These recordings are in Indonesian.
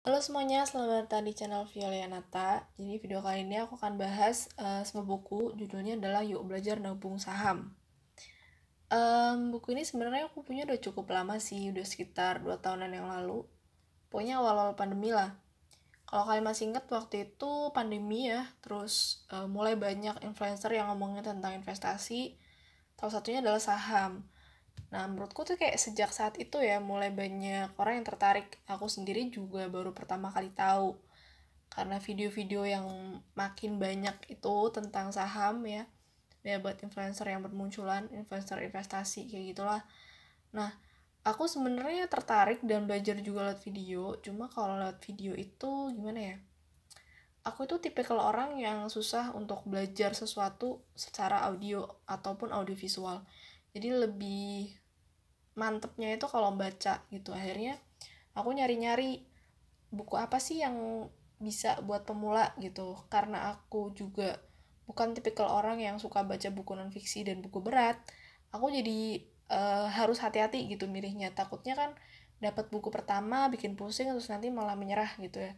Halo semuanya, selamat datang di channel Violianata. Jadi video kali ini aku akan bahas sebuah buku, judulnya adalah Yuk Belajar Nabung Saham. Buku ini sebenarnya aku punya udah cukup lama sih, udah sekitar 2 tahunan yang lalu. Pokoknya awal-awal pandemi lah. Kalau kalian masih ingat waktu itu pandemi ya, terus mulai banyak influencer yang ngomongin tentang investasi. Salah satunya adalah saham. Nah, menurutku tuh kayak sejak saat itu ya mulai banyak orang yang tertarik. Aku sendiri juga baru pertama kali tahu. Karena video-video yang makin banyak itu tentang saham ya. Ya buat influencer yang bermunculan, influencer investasi kayak gitulah. Nah, aku sebenarnya tertarik dan belajar juga lewat video. Cuma kalau lewat video itu gimana ya? Aku itu tipikal orang yang susah untuk belajar sesuatu secara audio ataupun audiovisual. Jadi lebih mantepnya itu kalau baca gitu. Akhirnya aku nyari-nyari buku apa sih yang bisa buat pemula gitu, karena aku juga bukan tipikal orang yang suka baca buku non fiksi dan buku berat. Aku jadi harus hati-hati gitu milihnya, takutnya kan dapat buku pertama bikin pusing terus nanti malah menyerah gitu ya.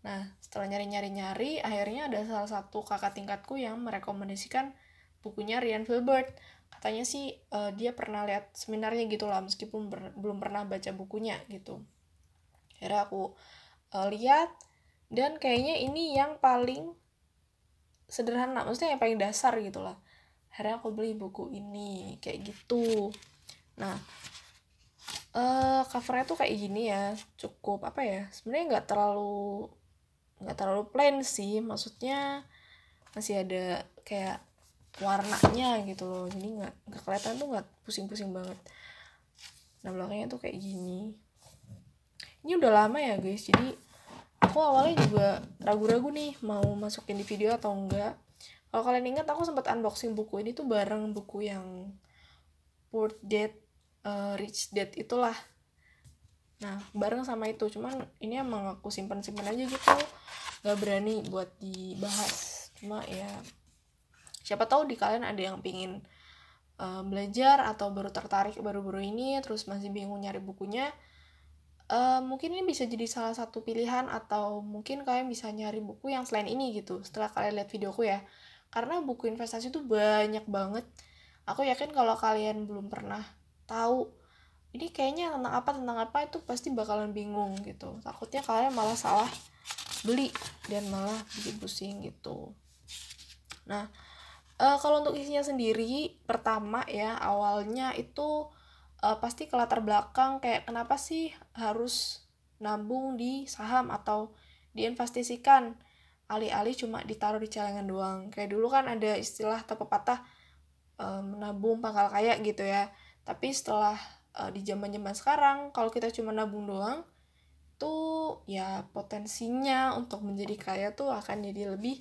Nah, setelah nyari-nyari akhirnya ada salah satu kakak tingkatku yang merekomendasikan bukunya Ryan Filbert. Katanya sih dia pernah lihat seminarnya gitu lah, meskipun belum pernah baca bukunya gitu. Akhirnya aku lihat, dan kayaknya ini yang paling sederhana, maksudnya yang paling dasar gitu lah. Akhirnya aku beli buku ini kayak gitu. Nah, covernya tuh kayak gini ya, cukup apa ya, sebenarnya nggak terlalu plain sih, maksudnya masih ada kayak warnanya gitu loh, jadi nggak kelihatan tuh, nggak pusing-pusing banget. Nah, belakangnya tuh kayak gini. Ini udah lama ya guys, jadi aku awalnya juga ragu-ragu nih mau masukin di video atau enggak. Kalau kalian ingat, aku sempat unboxing buku ini tuh bareng buku yang Poor Dad, Rich Dad itulah. Nah, bareng sama itu, cuman ini emang aku simpan-simpan aja gitu, nggak berani buat dibahas. Cuma ya siapa tahu di kalian ada yang pingin belajar atau baru tertarik baru-baru ini terus masih bingung nyari bukunya. Mungkin ini bisa jadi salah satu pilihan, atau mungkin kalian bisa nyari buku yang selain ini gitu setelah kalian lihat videoku ya, karena buku investasi itu banyak banget. Aku yakin kalau kalian belum pernah tahu ini kayaknya tentang apa itu pasti bakalan bingung gitu, takutnya kalian malah salah beli dan malah bikin pusing gitu. Nah, kalau untuk isinya sendiri, pertama ya awalnya itu pasti ke latar belakang kayak kenapa sih harus nabung di saham atau diinvestasikan alih-alih cuma ditaruh di celengan doang. Kayak dulu kan ada istilah atau pepatah menabung pangkal kaya gitu ya. Tapi setelah di zaman-zaman sekarang kalau kita cuma nabung doang tuh ya potensinya untuk menjadi kaya tuh akan jadi lebih,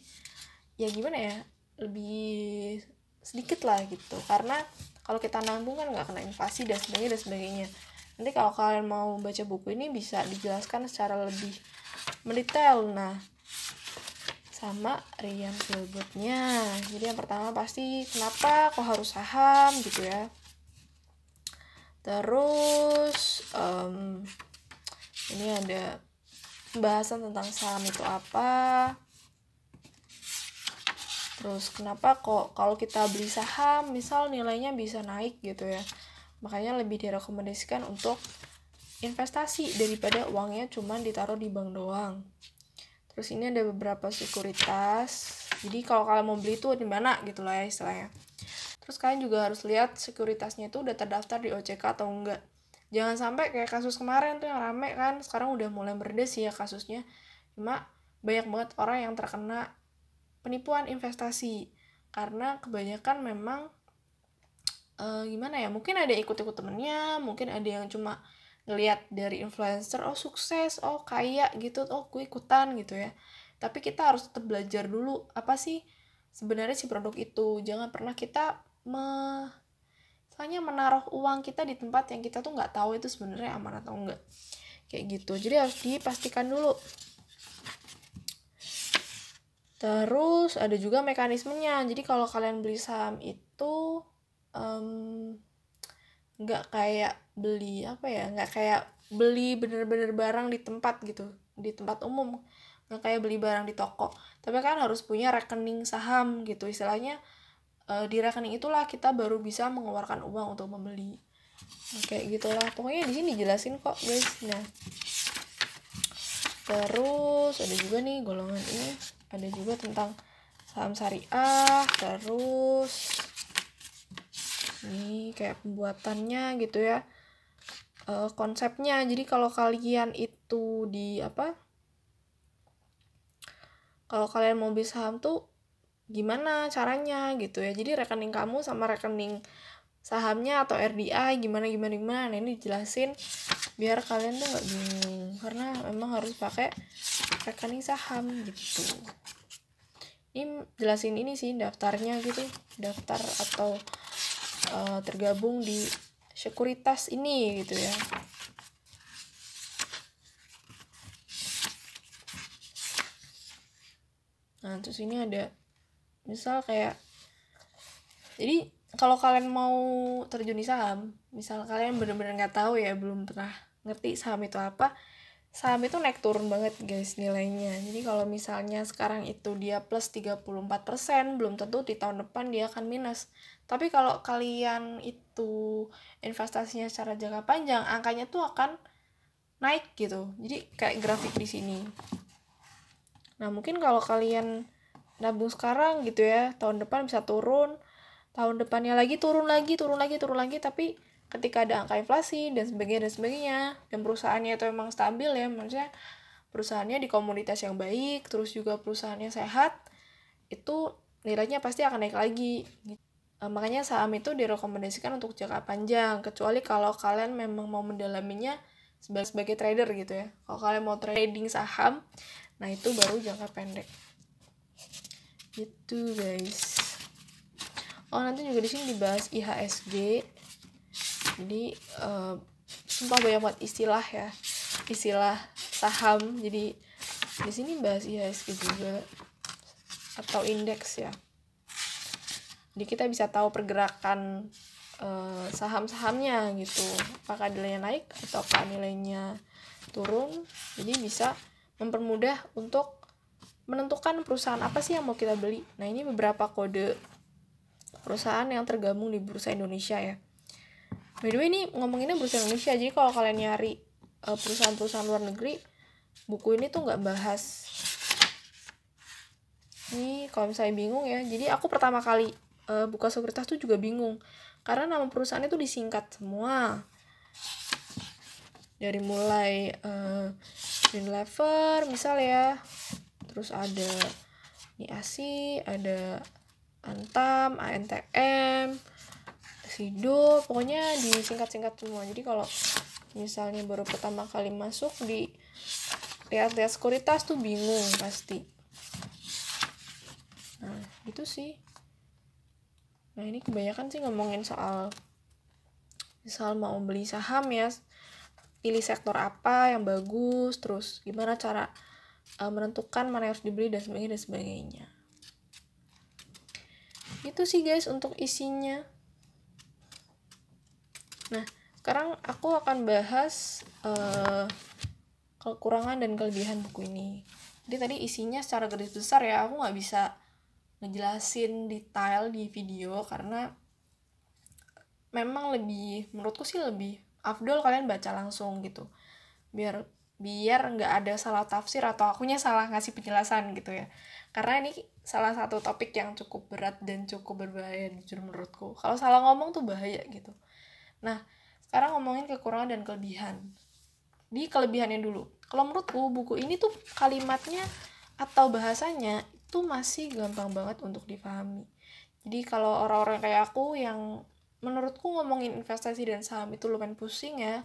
ya gimana ya, lebih sedikit lah gitu, karena kalau kita nabung kan nggak kena inflasi dan sebagainya. Nanti kalau kalian mau baca buku ini bisa dijelaskan secara lebih mendetail nah sama Ryan Filbertnya. Jadi yang pertama pasti kenapa kok harus saham gitu ya. Terus ini ada pembahasan tentang saham itu apa, terus kenapa kok kalau kita beli saham misal nilainya bisa naik gitu ya, makanya lebih direkomendasikan untuk investasi daripada uangnya cuma ditaruh di bank doang. Terus ini ada beberapa sekuritas, jadi kalau kalian mau beli itu di mana gitu lah ya istilahnya. Terus kalian juga harus lihat sekuritasnya itu udah terdaftar di OJK atau enggak. Jangan sampai kayak kasus kemarin tuh yang rame kan, sekarang udah mulai mereda sih ya kasusnya, cuma banyak banget orang yang terkena penipuan investasi karena kebanyakan memang gimana ya, mungkin ada ikut-ikut temennya, mungkin ada yang cuma ngelihat dari influencer, oh sukses, oh kaya gitu, oh gue ikutan gitu ya. Tapi kita harus tetap belajar dulu apa sih sebenarnya si produk itu. Jangan pernah kita misalnya menaruh uang kita di tempat yang kita tuh nggak tahu itu sebenarnya aman atau enggak kayak gitu. Jadi harus dipastikan dulu. Terus ada juga mekanismenya. Jadi kalau kalian beli saham itu nggak kayak beli apa ya, nggak kayak beli bener-bener barang di tempat gitu. di tempat umum, nggak kayak beli barang di toko, tapi kan harus punya rekening saham gitu istilahnya. Di rekening itulah kita baru bisa mengeluarkan uang untuk membeli. Kayak gitulah pokoknya, di sini dijelasin kok guys. Nah terus ada juga nih golongan ini, ada juga tentang saham syariah. Terus ini kayak pembuatannya gitu ya, konsepnya. Jadi kalau kalian itu kalau kalian mau beli saham tuh gimana caranya gitu ya. Jadi rekening kamu sama rekening sahamnya atau RDI gimana. Nah ini dijelasin biar kalian tuh nggak bingung, karena memang harus pakai rekening saham gitu. Ini jelasin ini sih daftarnya gitu, daftar atau tergabung di sekuritas ini gitu ya. Nah terus ini ada misal kayak, jadi kalau kalian mau terjun di saham, misal kalian bener-bener nggak tahu ya, belum pernah ngerti saham itu apa, saham itu naik turun banget guys nilainya. Jadi kalau misalnya sekarang itu dia plus 34%, belum tentu di tahun depan dia akan minus. Tapi kalau kalian itu investasinya secara jangka panjang, angkanya tuh akan naik gitu. Jadi kayak grafik di sini. Nah mungkin kalau kalian nabung sekarang gitu ya, tahun depan bisa turun, tahun depannya lagi turun lagi, tapi ketika ada angka inflasi dan sebagainya, dan perusahaannya itu memang stabil ya, maksudnya perusahaannya di komoditas yang baik, terus juga perusahaannya sehat, itu nilainya pasti akan naik lagi. Makanya saham itu direkomendasikan untuk jangka panjang, kecuali kalau kalian memang mau mendalaminya sebagai trader gitu ya. Kalau kalian mau trading saham, nah itu baru jangka pendek. Gitu guys. Oh nanti juga di sini dibahas IHSG. Jadi sumpah banyak banget istilah saham. Jadi di sini bahas IHSG juga atau indeks ya. Jadi kita bisa tahu pergerakan saham-sahamnya gitu. Apakah nilainya naik atau apakah nilainya turun. Jadi bisa mempermudah untuk menentukan perusahaan apa sih yang mau kita beli. Nah ini beberapa kode perusahaan yang tergabung di Bursa Indonesia ya. By the way ini ngomonginnya Bursa Indonesia, jadi kalau kalian nyari perusahaan-perusahaan luar negeri, buku ini tuh nggak bahas. Ini kalau misalnya bingung ya, jadi aku pertama kali buka sekuritas tuh juga bingung, karena nama perusahaannya tuh disingkat semua. Dari mulai Unilever misal ya, terus ada Niasi, ada Antam, ANTM, Sido, pokoknya disingkat-singkat semua. Jadi kalau misalnya baru pertama kali masuk di lihat-lihat sekuritas tuh bingung pasti. Nah gitu sih. Nah ini kebanyakan sih ngomongin soal misal mau beli saham ya, pilih sektor apa yang bagus, terus gimana cara menentukan mana yang harus dibeli dan sebagainya. Itu sih guys untuk isinya. Nah sekarang aku akan bahas kekurangan dan kelebihan buku ini. Jadi tadi isinya secara garis besar ya, aku nggak bisa ngejelasin detail di video karena memang menurutku sih lebih afdol kalian baca langsung gitu, biar nggak ada salah tafsir atau akunya salah ngasih penjelasan gitu ya, karena ini salah satu topik yang cukup berat dan cukup berbahaya jujur menurutku. Kalau salah ngomong tuh bahaya gitu. Nah sekarang ngomongin kekurangan dan kelebihan. Di kelebihannya dulu, kalau menurutku buku ini tuh kalimatnya atau bahasanya itu masih gampang banget untuk dipahami. Jadi kalau orang-orang kayak aku yang menurutku ngomongin investasi dan saham itu lumayan pusing ya,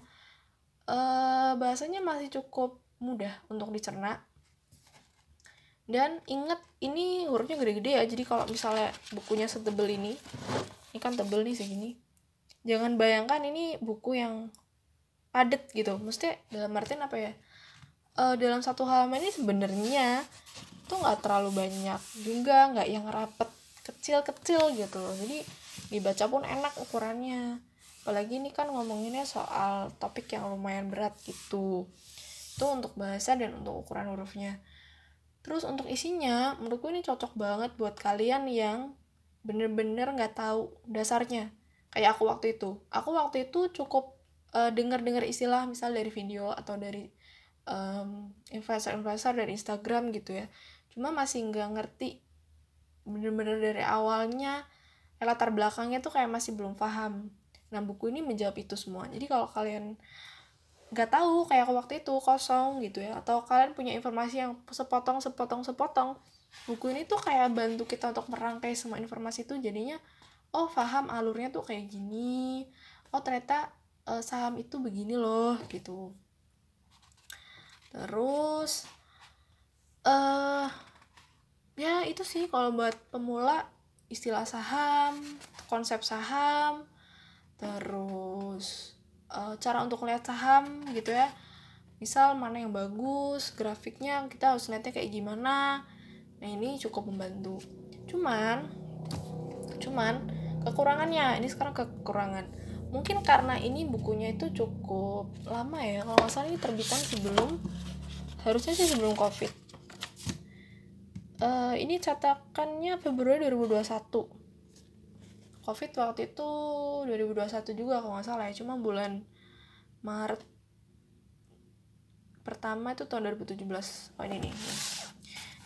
bahasanya masih cukup mudah untuk dicerna. Dan inget ini hurufnya gede-gede ya, jadi kalau misalnya bukunya setebel ini kan tebel nih segini, jangan bayangkan ini buku yang padet gitu. Maksudnya dalam artian apa ya, dalam satu halaman ini sebenarnya tuh nggak terlalu banyak juga, nggak yang rapet kecil-kecil gitu loh. Jadi dibaca pun enak ukurannya. Apalagi ini kan ngomonginnya soal topik yang lumayan berat gitu. itu untuk bahasa dan untuk ukuran hurufnya. Terus untuk isinya, menurutku ini cocok banget buat kalian yang bener-bener nggak tahu dasarnya. Kayak aku waktu itu. Aku waktu itu cukup dengar-dengar istilah misal dari video atau dari investor-investor dari Instagram gitu ya. Cuma masih nggak ngerti bener-bener dari awalnya, latar belakangnya tuh kayak masih belum paham. Nah, buku ini menjawab itu semua. Jadi kalau kalian nggak tahu, kayak aku waktu itu kosong gitu ya, atau kalian punya informasi yang sepotong, buku ini tuh kayak bantu kita untuk merangkai semua informasi itu, jadinya oh paham alurnya tuh kayak gini, oh ternyata saham itu begini loh gitu. Terus ya itu sih kalau buat pemula, istilah saham, konsep saham, terus cara untuk lihat saham gitu ya, misal mana yang bagus grafiknya, kita harus lihatnya kayak gimana. Nah ini cukup membantu. Cuman kekurangannya, ini sekarang kekurangan, mungkin karena ini bukunya itu cukup lama ya, kalau nggak salah ini terbitan harusnya sih sebelum COVID. Ini cetakannya Februari 2021. COVID waktu itu 2021 juga kalau nggak salah ya, cuma bulan Maret pertama itu tahun 2017. Oh ini nih,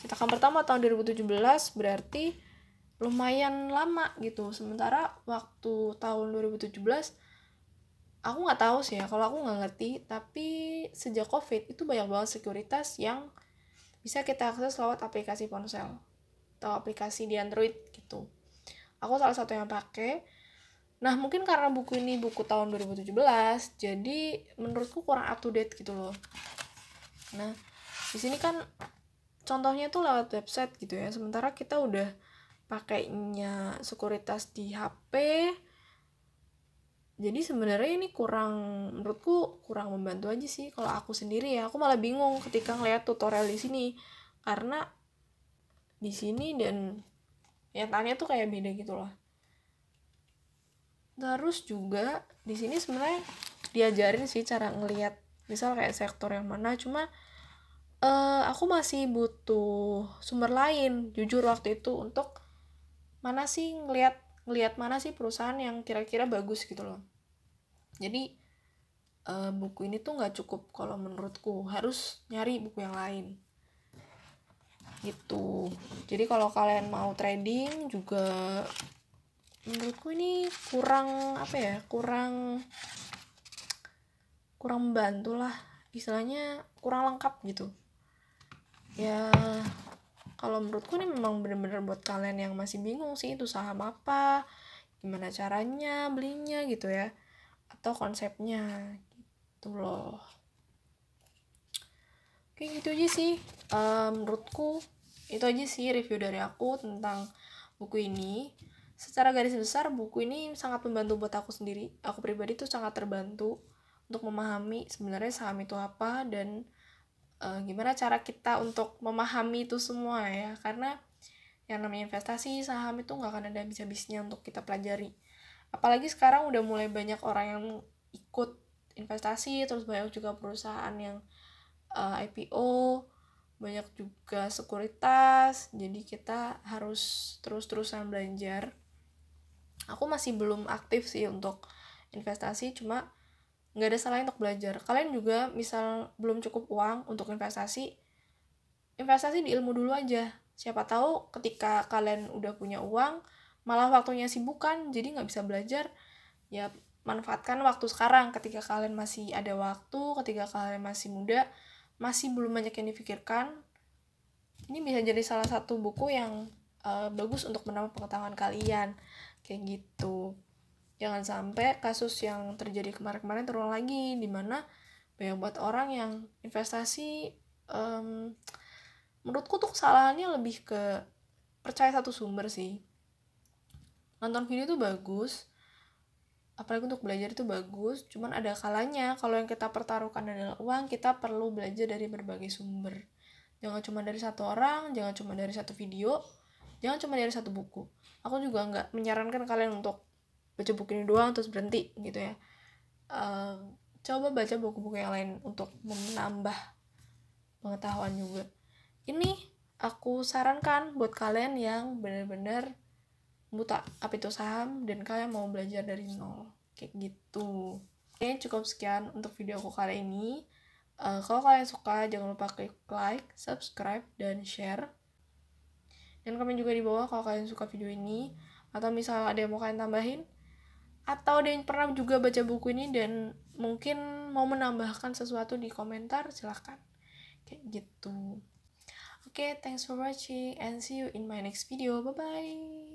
cetakan pertama tahun 2017, berarti lumayan lama gitu. Sementara waktu tahun 2017 aku nggak tahu sih ya, kalau aku nggak ngerti, tapi sejak COVID itu banyak banget sekuritas yang bisa kita akses lewat aplikasi ponsel atau aplikasi di Android gitu. Aku salah satu yang pakai. Nah, mungkin karena buku ini buku tahun 2017, jadi menurutku kurang up to date gitu loh. Nah, di sini kan contohnya tuh lewat website gitu ya. Sementara kita udah pakainya sekuritas di HP. Jadi sebenarnya ini menurutku kurang membantu aja sih kalau aku sendiri ya. Aku malah bingung ketika ngeliat tutorial di sini, karena di sini dan nyatanya tuh kayak beda gitu loh. Terus juga di sini sebenarnya diajarin sih cara ngelihat misal kayak sektor yang mana, cuma aku masih butuh sumber lain jujur waktu itu untuk mana sih ngelihat mana sih perusahaan yang kira-kira bagus gitu loh. Jadi buku ini tuh nggak cukup kalau menurutku, harus nyari buku yang lain gitu. Jadi kalau kalian mau trading juga menurutku ini kurang membantu lah, istilahnya kurang lengkap gitu ya. Kalau menurutku ini memang benar-benar buat kalian yang masih bingung sih itu saham apa, gimana caranya belinya gitu ya, atau konsepnya gitu loh. Oke, gitu aja sih menurutku, itu aja sih review dari aku tentang buku ini. Secara garis besar buku ini sangat membantu buat aku sendiri. Aku pribadi tuh sangat terbantu untuk memahami sebenarnya saham itu apa dan gimana cara kita untuk memahami itu semua ya. Karena yang namanya investasi saham itu nggak akan ada habis-habisnya untuk kita pelajari. Apalagi sekarang udah mulai banyak orang yang ikut investasi, terus banyak juga perusahaan yang IPO, banyak juga sekuritas, jadi kita harus terus-terusan belajar. Aku masih belum aktif sih untuk investasi, cuma nggak ada salahnya untuk belajar. Kalian juga misal belum cukup uang untuk investasi di ilmu dulu aja. Siapa tahu ketika kalian udah punya uang, malah waktunya sibukan, jadi nggak bisa belajar. Ya manfaatkan waktu sekarang ketika kalian masih ada waktu, ketika kalian masih muda, masih belum banyak yang dipikirkan. Ini bisa jadi salah satu buku yang bagus untuk menambah pengetahuan kalian kayak gitu. Jangan sampai kasus yang terjadi kemarin-kemarin terulang lagi, dimana banyak buat orang yang investasi menurutku tuh kesalahannya lebih ke percaya satu sumber sih. Nonton video tuh bagus, apalagi untuk belajar itu bagus, cuman ada kalanya kalau yang kita pertaruhkan adalah uang, kita perlu belajar dari berbagai sumber. Jangan cuma dari satu orang, jangan cuma dari satu video, jangan cuma dari satu buku. Aku juga nggak menyarankan kalian untuk baca buku ini doang terus berhenti gitu ya. Coba baca buku-buku yang lain untuk menambah pengetahuan juga. Ini aku sarankan buat kalian yang benar-benar buta apa itu saham dan kalian mau belajar dari nol kayak gitu. Oke, cukup sekian untuk video aku kali ini. Kalau kalian suka, jangan lupa klik like, subscribe, dan share. Dan komen juga di bawah kalau kalian suka video ini, atau misalnya ada yang mau kalian tambahin, atau ada yang pernah juga baca buku ini dan mungkin mau menambahkan sesuatu di komentar, silahkan. Kayak gitu. Oke, thanks for watching and see you in my next video. Bye-bye.